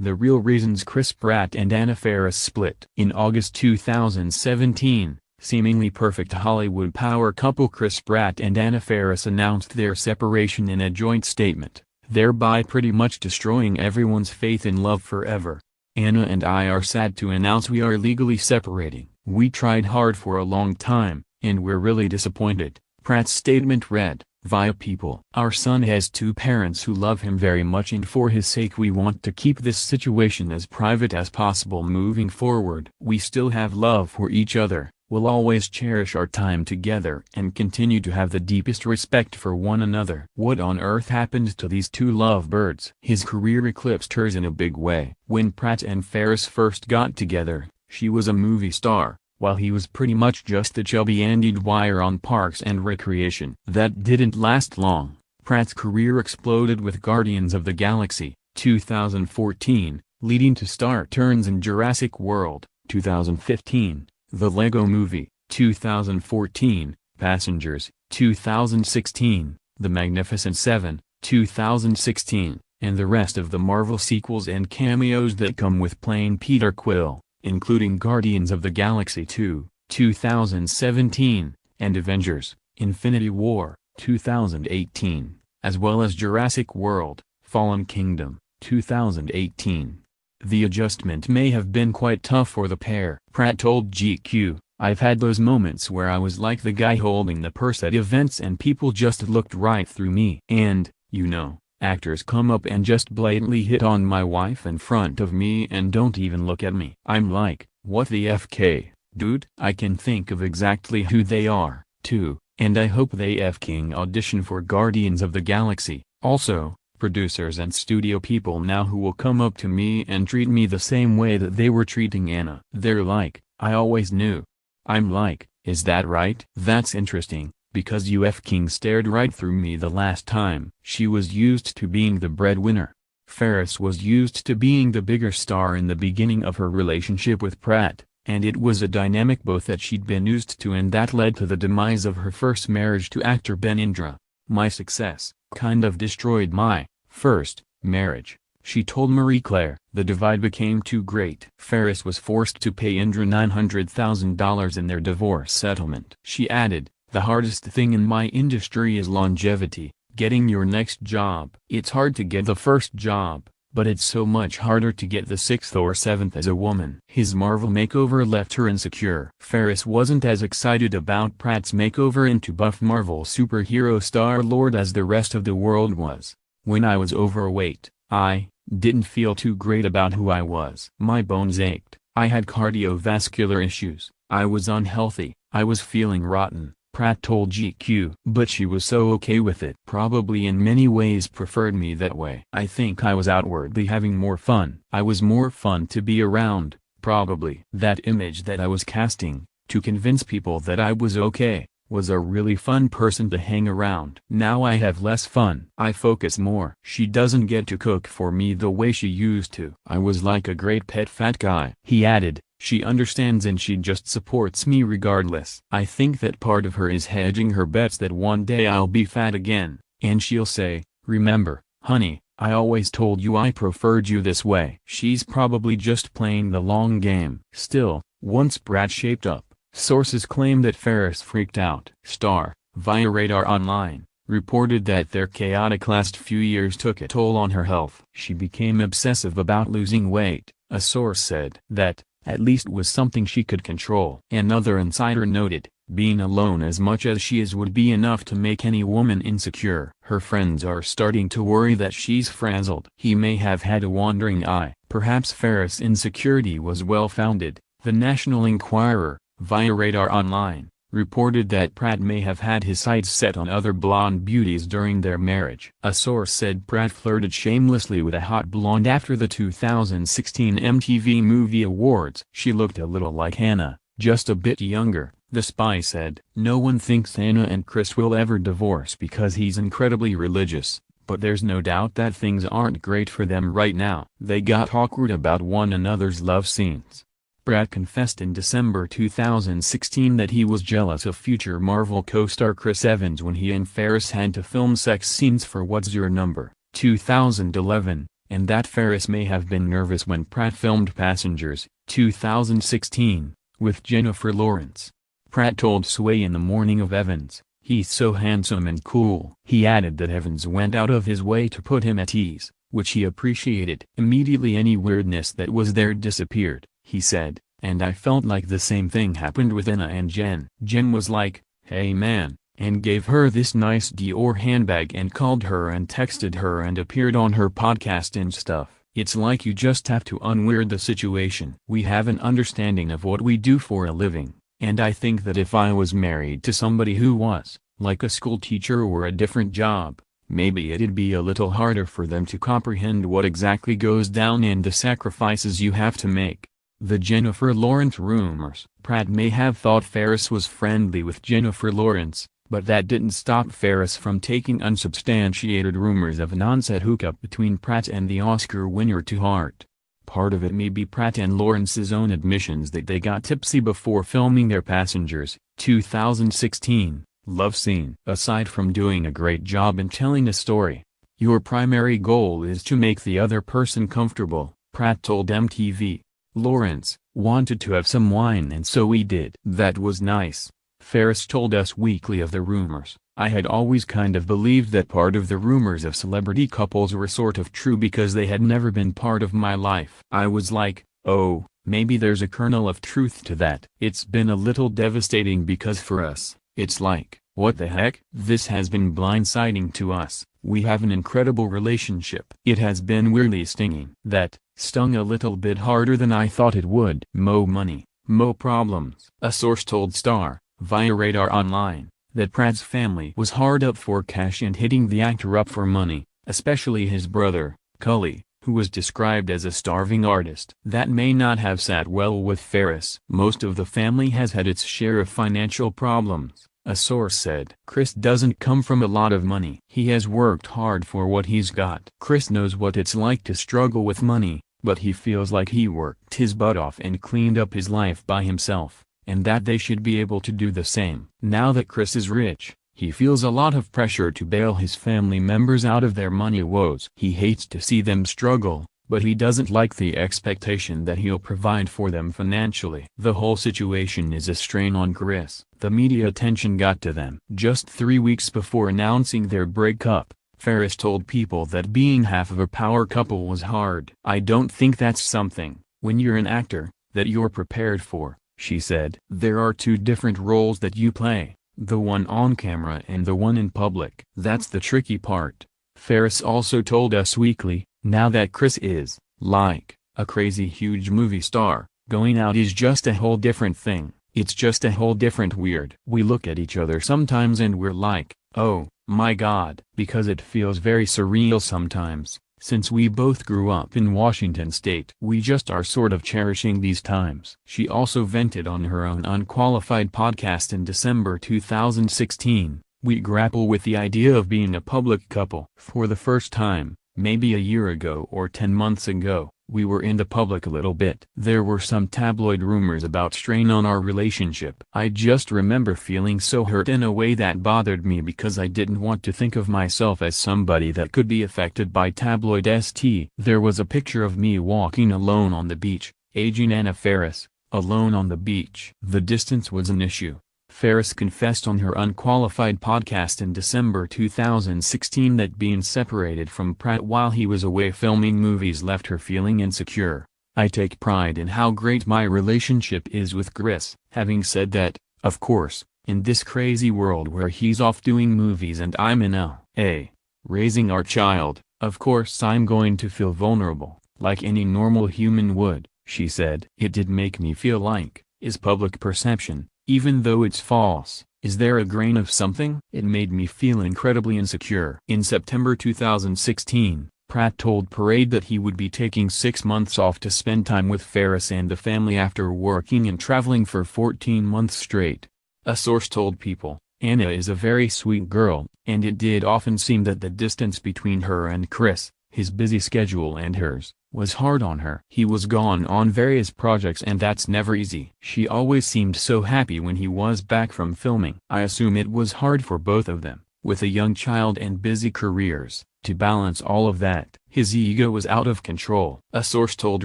The real reasons Chris Pratt and Anna Faris split. In August 2017, seemingly perfect Hollywood power couple Chris Pratt and Anna Faris announced their separation in a joint statement, thereby pretty much destroying everyone's faith in love forever. Anna and I are sad to announce we are legally separating. We tried hard for a long time, and we're really disappointed, Pratt's statement read. Via people. Our son has two parents who love him very much, and for his sake we want to keep this situation as private as possible moving forward. We still have love for each other, will always cherish our time together and continue to have the deepest respect for one another. What on earth happened to these two lovebirds? His career eclipsed hers in a big way. When Pratt and Faris first got together, she was a movie star, while he was pretty much just the chubby Andy Dwyer on Parks and Recreation. That didn't last long. Pratt's career exploded with Guardians of the Galaxy, 2014, leading to star turns in Jurassic World, 2015, The Lego Movie, 2014, Passengers, 2016, The Magnificent Seven, 2016, and the rest of the Marvel sequels and cameos that come with playing Peter Quill, including Guardians of the Galaxy 2, 2017, and Avengers, Infinity War, 2018, as well as Jurassic World, Fallen Kingdom, 2018. The adjustment may have been quite tough for the pair. Pratt told GQ, "I've had those moments where I was like the guy holding the purse at events and people just looked right through me. And, you know, actors come up and just blatantly hit on my wife in front of me and don't even look at me. I'm like, what the FK, dude? I can think of exactly who they are, too, and I hope they FKing audition for Guardians of the Galaxy. Also, producers and studio people now who will come up to me and treat me the same way that they were treating Anna. They're like, I always knew. I'm like, is that right? That's interesting, because you F-King stared right through me the last time." She was used to being the breadwinner. Faris was used to being the bigger star in the beginning of her relationship with Pratt, and it was a dynamic both that she'd been used to and that led to the demise of her first marriage to actor Ben Indra. "My success kind of destroyed my first marriage," she told Marie Claire. "The divide became too great." Faris was forced to pay Indra $900,000 in their divorce settlement. She added, "The hardest thing in my industry is longevity, getting your next job. It's hard to get the first job, but it's so much harder to get the sixth or seventh as a woman." His Marvel makeover left her insecure. Faris wasn't as excited about Pratt's makeover into buff Marvel superhero Star-Lord as the rest of the world was. "When I was overweight, I didn't feel too great about who I was. My bones ached, I had cardiovascular issues, I was unhealthy, I was feeling rotten," Pratt told GQ. "But she was so okay with it. Probably in many ways preferred me that way. I think I was outwardly having more fun. I was more fun to be around, probably. That image that I was casting, to convince people that I was okay, was a really fun person to hang around. Now I have less fun. I focus more. She doesn't get to cook for me the way she used to. I was like a great pet fat guy." He added, "She understands and she just supports me regardless. I think that part of her is hedging her bets that one day I'll be fat again, and she'll say, 'Remember, honey, I always told you I preferred you this way.' She's probably just playing the long game." Still, once Pratt shaped up, sources claim that Faris freaked out. Star, via Radar Online, reported that their chaotic last few years took a toll on her health. She became obsessive about losing weight, a source said. That, at least, was something she could control. Another insider noted, being alone as much as she is would be enough to make any woman insecure. Her friends are starting to worry that she's frazzled. He may have had a wandering eye. Perhaps Faris' insecurity was well-founded. The National Enquirer, via Radar Online, reported that Pratt may have had his sights set on other blonde beauties during their marriage. A source said Pratt flirted shamelessly with a hot blonde after the 2016 MTV Movie Awards. "She looked a little like Hannah, just a bit younger," the spy said. "No one thinks Anna and Chris will ever divorce because he's incredibly religious, but there's no doubt that things aren't great for them right now. They got awkward about one another's love scenes." Pratt confessed in December 2016 that he was jealous of future Marvel co-star Chris Evans when he and Faris had to film sex scenes for What's Your Number, 2011, and that Faris may have been nervous when Pratt filmed Passengers, 2016, with Jennifer Lawrence. Pratt told Sway in the morning of Evans, "He's so handsome and cool." He added that Evans went out of his way to put him at ease, which he appreciated. "Immediately any weirdness that was there disappeared," he said, "and I felt like the same thing happened with Anna and Jen. Jen was like, 'Hey man,' and gave her this nice Dior handbag and called her and texted her and appeared on her podcast and stuff. It's like you just have to unweird the situation. We have an understanding of what we do for a living, and I think that if I was married to somebody who was, like a school teacher or a different job, maybe it'd be a little harder for them to comprehend what exactly goes down and the sacrifices you have to make." The Jennifer Lawrence rumors. Pratt may have thought Faris was friendly with Jennifer Lawrence, but that didn't stop Faris from taking unsubstantiated rumors of an on-set hookup between Pratt and the Oscar winner to heart. Part of it may be Pratt and Lawrence's own admissions that they got tipsy before filming their Passengers, 2016, love scene. "Aside from doing a great job in telling a story, your primary goal is to make the other person comfortable," Pratt told MTV. "Lawrence wanted to have some wine and so we did. That was nice." Faris told Us Weekly of the rumors. "I had always kind of believed that part of the rumors of celebrity couples were sort of true because they had never been part of my life. I was like, oh, maybe there's a kernel of truth to that. It's been a little devastating because for us, it's like, what the heck? This has been blindsiding to us. We have an incredible relationship. It has been weirdly stinging. That stung a little bit harder than I thought it would. Mo money, mo problems." A source told Star, via Radar Online, that Pratt's family was hard up for cash and hitting the actor up for money, especially his brother, Cully, who was described as a starving artist. That may not have sat well with Faris. "Most of the family has had its share of financial problems," a source said. "Chris doesn't come from a lot of money. He has worked hard for what he's got. Chris knows what it's like to struggle with money, but he feels like he worked his butt off and cleaned up his life by himself, and that they should be able to do the same. Now that Chris is rich, he feels a lot of pressure to bail his family members out of their money woes. He hates to see them struggle, but he doesn't like the expectation that he'll provide for them financially. The whole situation is a strain on Chris." The media attention got to them. Just 3 weeks before announcing their breakup, Faris told People that being half of a power couple was hard. "I don't think that's something, when you're an actor, that you're prepared for," she said. "There are two different roles that you play, the one on camera and the one in public. That's the tricky part." Faris also told Us Weekly, "Now that Chris is, like, a crazy huge movie star, going out is just a whole different thing. It's just a whole different weird. We look at each other sometimes and we're like, oh, my God, because it feels very surreal sometimes. Since we both grew up in Washington State, we just are sort of cherishing these times." She also vented on her own Unqualified podcast in December 2016, "We grapple with the idea of being a public couple. For the first time, maybe a year ago or 10 months ago, we were in the public a little bit. There were some tabloid rumors about strain on our relationship. I just remember feeling so hurt in a way that bothered me because I didn't want to think of myself as somebody that could be affected by tabloid st. There was a picture of me walking alone on the beach, aging Anna Faris, alone on the beach. The distance was an issue." Faris confessed on her Unqualified podcast in December 2016 that being separated from Pratt while he was away filming movies left her feeling insecure. "I take pride in how great my relationship is with Chris." Having said that, of course, in this crazy world where he's off doing movies and I'm in L.A., raising our child, of course I'm going to feel vulnerable, like any normal human would, she said. "It did make me feel like, is public perception, even though it's false, is there a grain of something? It made me feel incredibly insecure." In September 2016, Pratt told Parade that he would be taking 6 months off to spend time with Faris and the family after working and traveling for 14 months straight. A source told People, "Anna is a very sweet girl, and it did often seem that the distance between her and Chris, his busy schedule and hers, was hard on her. He was gone on various projects and that's never easy. She always seemed so happy when he was back from filming. I assume it was hard for both of them, with a young child and busy careers, To balance all of that, his ego was out of control. A source told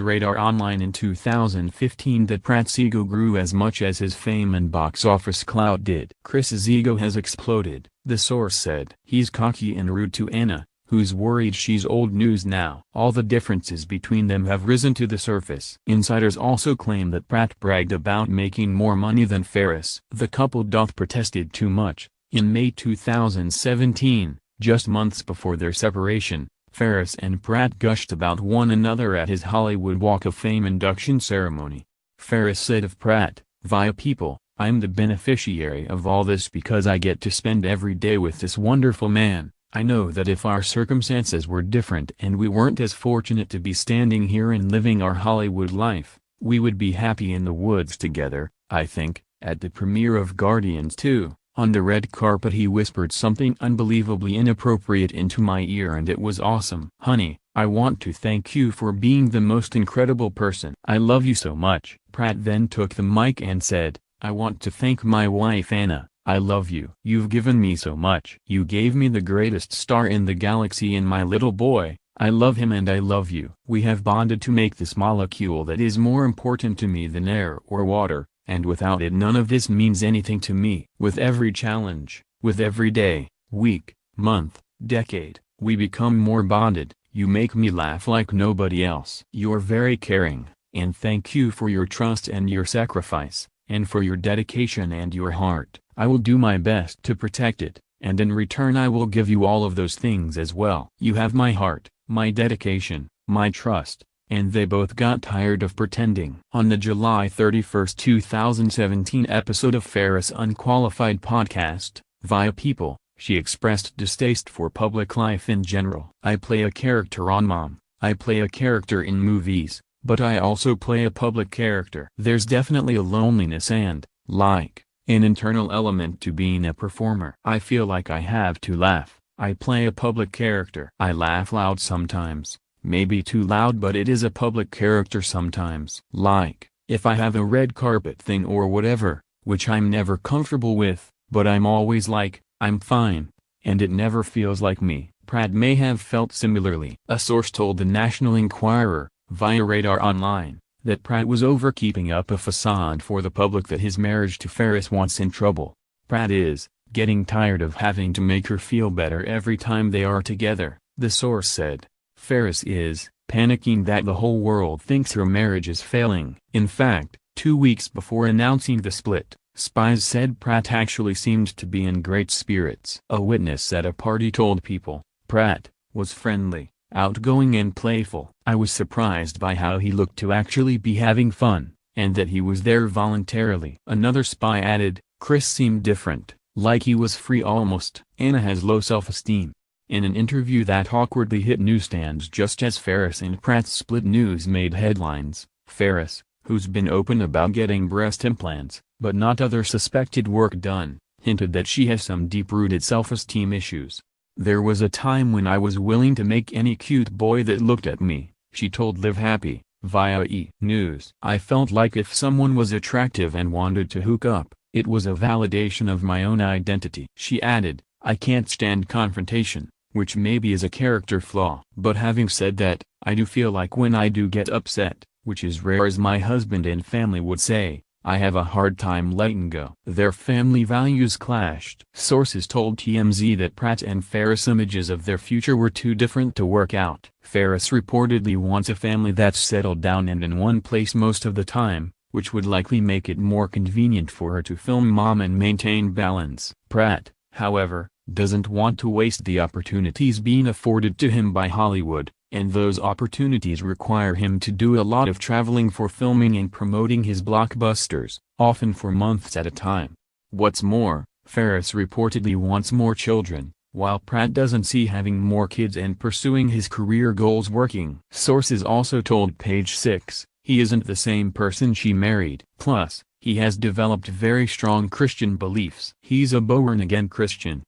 Radar Online in 2015 that Pratt's ego grew as much as his fame and box office clout did. Chris's ego has exploded, the source said. He's cocky and rude to Anna, who's worried she's old news now. All the differences between them have risen to the surface. Insiders also claim that Pratt bragged about making more money than Faris. The couple protested too much. In May 2017, just months before their separation, Faris and Pratt gushed about one another at his Hollywood Walk of Fame induction ceremony. Faris said of Pratt, via people, "I'm the beneficiary of all this because I get to spend every day with this wonderful man. I know that if our circumstances were different and we weren't as fortunate to be standing here and living our Hollywood life, we would be happy in the woods together." I think, at the premiere of Guardians 2, on the red carpet he whispered something unbelievably inappropriate into my ear and it was awesome. "Honey, I want to thank you for being the most incredible person. I love you so much." Pratt then took the mic and said, "I want to thank my wife Anna. I love you. You've given me so much. You gave me the greatest star in the galaxy and my little boy. I love him and I love you. We have bonded to make this molecule that is more important to me than air or water, and without it none of this means anything to me. With every challenge, with every day, week, month, decade, we become more bonded. You make me laugh like nobody else. You're very caring, and thank you for your trust and your sacrifice, and for your dedication and your heart. I will do my best to protect it, and in return I will give you all of those things as well. You have my heart, my dedication, my trust." And they both got tired of pretending. On the July 31, 2017 episode of Faris' Unqualified podcast, Via People, she expressed distaste for public life in general. "I play a character on Mom, I play a character in movies, but I also play a public character. There's definitely a loneliness and, like, an internal element to being a performer. I feel like I have to laugh. I play a public character. I laugh loud sometimes. Maybe too loud, but it is a public character sometimes. Like, if I have a red carpet thing or whatever, which I'm never comfortable with, but I'm always like, I'm fine, and it never feels like me." Pratt may have felt similarly. A source told the National Enquirer, via Radar Online, that Pratt was over keeping up a facade for the public that his marriage to Faris was in trouble. Pratt is getting tired of having to make her feel better every time they are together, the source said. Faris is panicking that the whole world thinks her marriage is failing. In fact, 2 weeks before announcing the split, spies said Pratt actually seemed to be in great spirits. A witness at a party told People, "Pratt was friendly, outgoing and playful. I was surprised by how he looked to actually be having fun, and that he was there voluntarily." Another spy added, "Chris seemed different, like he was free almost." Anna has low self-esteem. In an interview that awkwardly hit newsstands just as Faris and Pratt's split news made headlines, Faris, who's been open about getting breast implants, but not other suspected work done, hinted that she has some deep-rooted self-esteem issues. "There was a time when I was willing to make any cute boy that looked at me," she told Live Happy, via E! News. "I felt like if someone was attractive and wanted to hook up, it was a validation of my own identity." She added, "I can't stand confrontation, which maybe is a character flaw. But having said that, I do feel like when I do get upset, which is rare as my husband and family would say, I have a hard time letting go." Their family values clashed. Sources told TMZ that Pratt and Faris' images of their future were too different to work out. Faris reportedly wants a family that's settled down and in one place most of the time, which would likely make it more convenient for her to film Mom and maintain balance. Pratt, however, doesn't want to waste the opportunities being afforded to him by Hollywood, and those opportunities require him to do a lot of traveling for filming and promoting his blockbusters, often for months at a time. What's more, Faris reportedly wants more children, while Pratt doesn't see having more kids and pursuing his career goals working. Sources also told Page Six, he isn't the same person she married. Plus, he has developed very strong Christian beliefs. He's a born-again Christian,